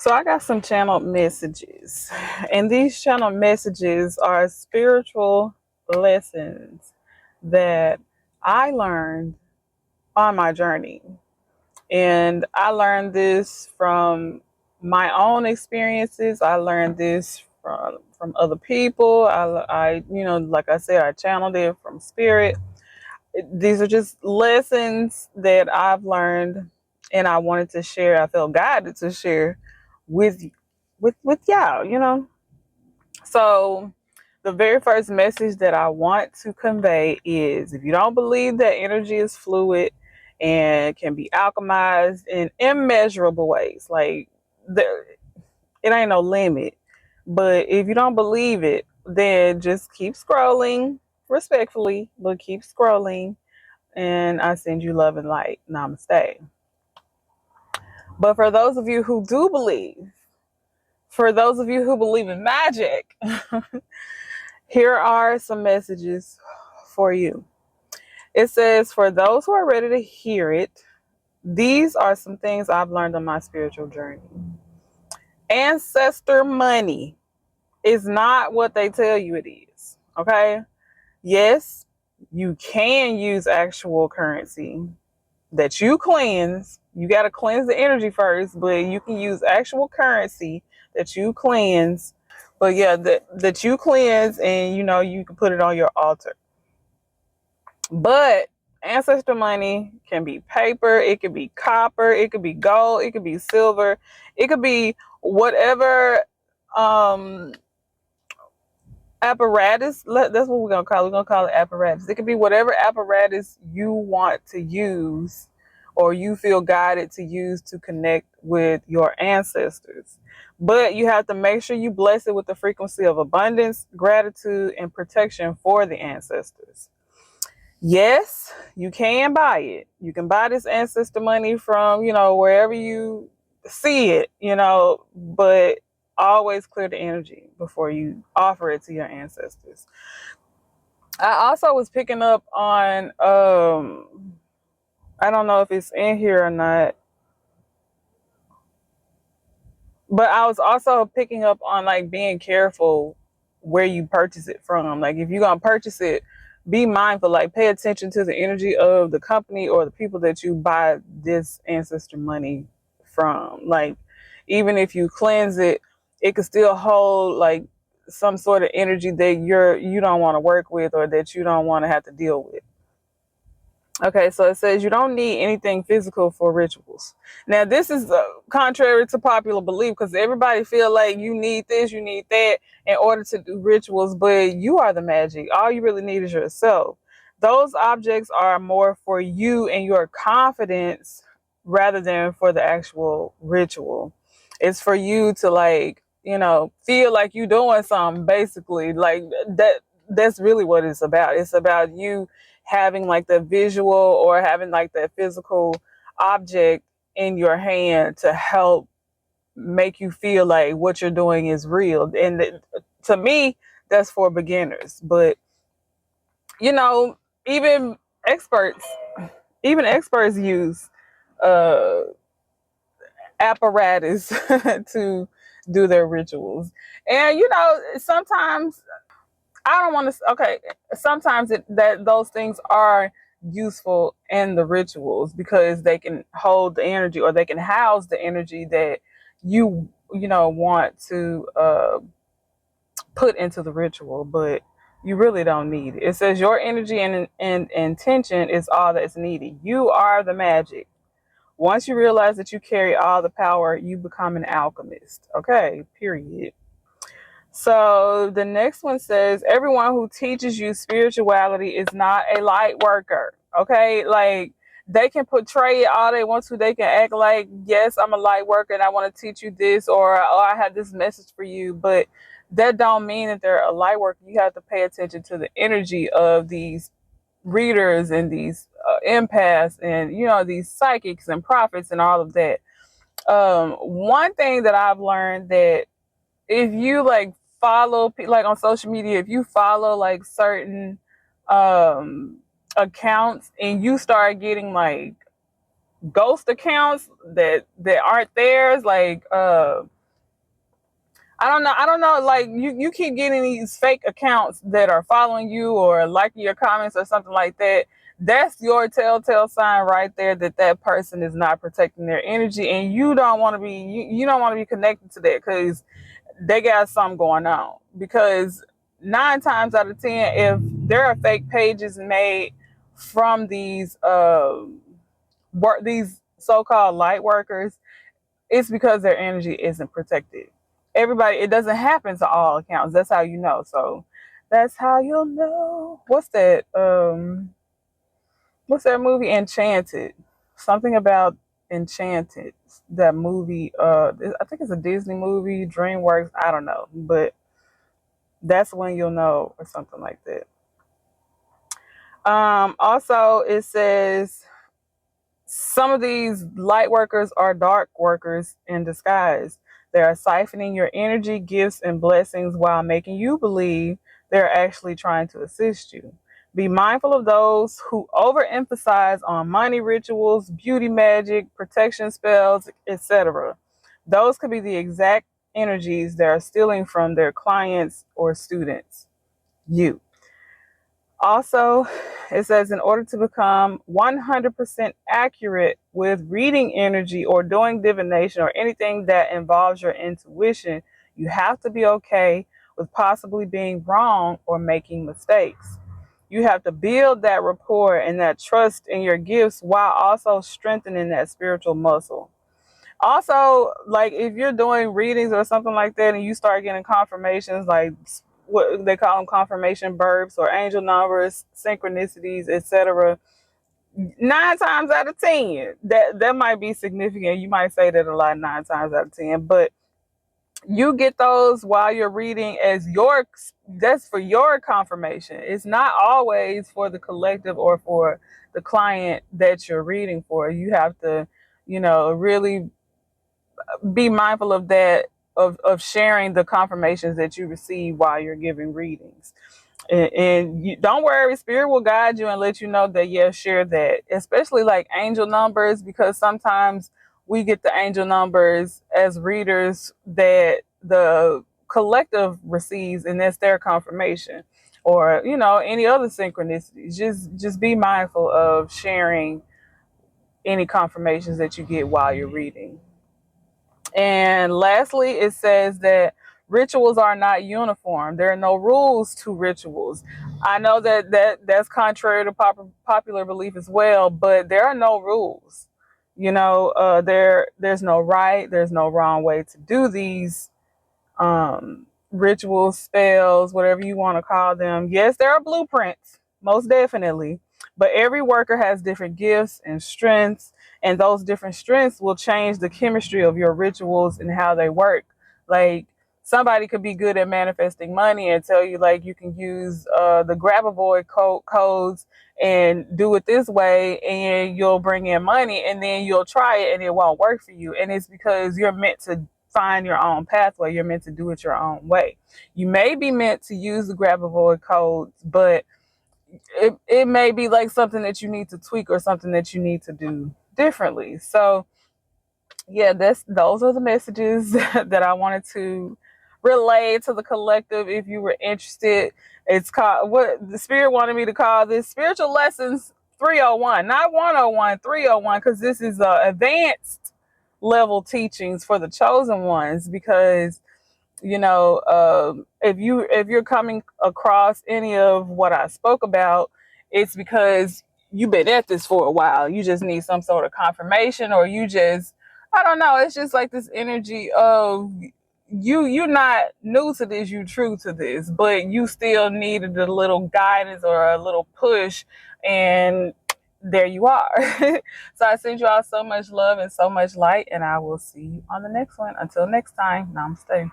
So I got some channeled messages, and these channeled messages are spiritual lessons that I learned on my journey. And I learned this from my own experiences. I learned this from other people. Like I said, I channeled it from spirit. These are just lessons that I've learned, and I wanted to share. I felt guided to share with with y'all. So the very first message that I want to convey is: if you don't believe that energy is fluid and can be alchemized in immeasurable ways, like there, it ain't no limit. But if you don't believe it, then just keep scrolling respectfully, but keep scrolling, and I send you love and light. Namaste. But for those of you who do believe, for those of you who believe in magic, here are some messages for you. It says, for those who are ready to hear it, these are some things I've learned on my spiritual journey. Ancestor money is not what they tell you it is. Okay? Yes, you can use actual currency that you cleanse. You got to cleanse the energy first, but you can use actual currency that you cleanse. But yeah, that you cleanse, and you can put it on your altar. But ancestor money can be paper, it could be copper, it could be gold, it could be silver, it could be whatever um apparatus. That's what we're gonna call it. We're gonna call it apparatus. It could be whatever apparatus you want to use or you feel guided to use to connect with your ancestors. But you have to make sure you bless it with the frequency of abundance, gratitude, and protection for the ancestors. Yes, you can buy it. You can buy this ancestor money from, wherever you see it, but always clear the energy before you offer it to your ancestors. I also was picking up on, I don't know if it's in here or not, but I was also picking up on like being careful where you purchase it from. Like if you're going to purchase it, be mindful, like pay attention to the energy of the company or the people that you buy this ancestor money from. Like even if you cleanse it, it could still hold like some sort of energy that you don't want to work with or that you don't want to have to deal with. Okay, so it says you don't need anything physical for rituals. Now, this is contrary to popular belief because everybody feel like you need this, you need that in order to do rituals, but you are the magic. All you really need is yourself. Those objects are more for you and your confidence rather than for the actual ritual. It's for you to feel like you doing something basically. Like that's really what it's about. It's about you having like the visual or having like the physical object in your hand to help make you feel like what you're doing is real. And to me, that's for beginners. But you know, even experts, even experts use uh, apparatus to do their rituals. And sometimes I don't want to. Okay, sometimes that those things are useful in the rituals because they can hold the energy or they can house the energy that you want to put into the ritual, but you really don't need it. It says your energy and intention is all that's needed. You are the magic. Once you realize that you carry all the power, you become an alchemist. Okay, period. So the next one says, everyone who teaches you spirituality is not a light worker. Okay, like they can portray it all they want to. They can act like, yes, I'm a light worker and I want to teach you this, or oh, I have this message for you. But that don't mean that they're a light worker. You have to pay attention to the energy of these readers and these empaths and these psychics and prophets and all of that. One thing that I've learned, that if you like follow like on social media, if you follow like certain um accounts and you start getting like ghost accounts that aren't theirs. Like I don't know. Like you keep getting these fake accounts that are following you or liking your comments or something like that. That's your telltale sign right there that that person is not protecting their energy, and you don't want to be you don't want to be connected to that because they got something going on. Because 9 times out of 10, if there are fake pages made from these so-called light workers, it's because their energy isn't protected. Everybody, it doesn't happen to all accounts. That's how you know. So that's how you'll know. What's that movie? Enchanted. Something about Enchanted. That movie. I think it's a Disney movie, DreamWorks. I don't know, but that's when you'll know, or something like that. Also, it says some of these light workers are dark workers in disguise. They are siphoning your energy, gifts, and blessings while making you believe they're actually trying to assist you. Be mindful of those who overemphasize on money rituals, beauty magic, protection spells, etc. Those could be the exact energies that are stealing from their clients or students. You. Also, it says in order to become 100% accurate with reading energy or doing divination or anything that involves your intuition, you have to be okay with possibly being wrong or making mistakes. You have to build that rapport and that trust in your gifts while also strengthening that spiritual muscle. Also, like if you're doing readings or something like that and you start getting confirmations, like what they call them, confirmation burps or angel numbers, synchronicities, etc., 9 times out of 10 that might be significant. You might say that a lot, 9 times out of 10, but you get those while you're reading as your, that's for your confirmation. It's not always for the collective or for the client that you're reading for. You have to, really be mindful of that, of sharing the confirmations that you receive while you're giving readings. And you, don't worry, spirit will guide you and let you know that, yeah, share that, especially like angel numbers, because sometimes we get the angel numbers as readers that the collective receives, and that's their confirmation, or any other synchronicities. Just be mindful of sharing any confirmations that you get while you're reading. And lastly, it says that rituals are not uniform. There are no rules to rituals. I know that's contrary to popular belief as well, but there are no rules. There's no right, there's no wrong way to do these rituals, spells, whatever you want to call them. Yes, there are blueprints, most definitely, but every worker has different gifts and strengths, and those different strengths will change the chemistry of your rituals and how they work. Like somebody could be good at manifesting money and tell you like you can use the grab-a-void codes and do it this way and you'll bring in money, and then you'll try it and it won't work for you, and it's because you're meant to find your own pathway. You're meant to do it your own way. You may be meant to use the grab-a-void codes, but it may be like something that you need to tweak or something that you need to do differently. So yeah, those are the messages that I wanted to relay to the collective. If you were interested, it's called, what the spirit wanted me to call this, spiritual lessons 301, not 101, 301, because this is advanced level teachings for the chosen ones. Because if you're coming across any of what I spoke about, it's because you've been at this for a while. You just need some sort of confirmation, or you just, I don't know, it's just like this energy of you're not new to this, you true to this, but you still needed a little guidance or a little push, and there you are. So I send you all so much love and so much light, and I will see you on the next one. Until next time, namaste.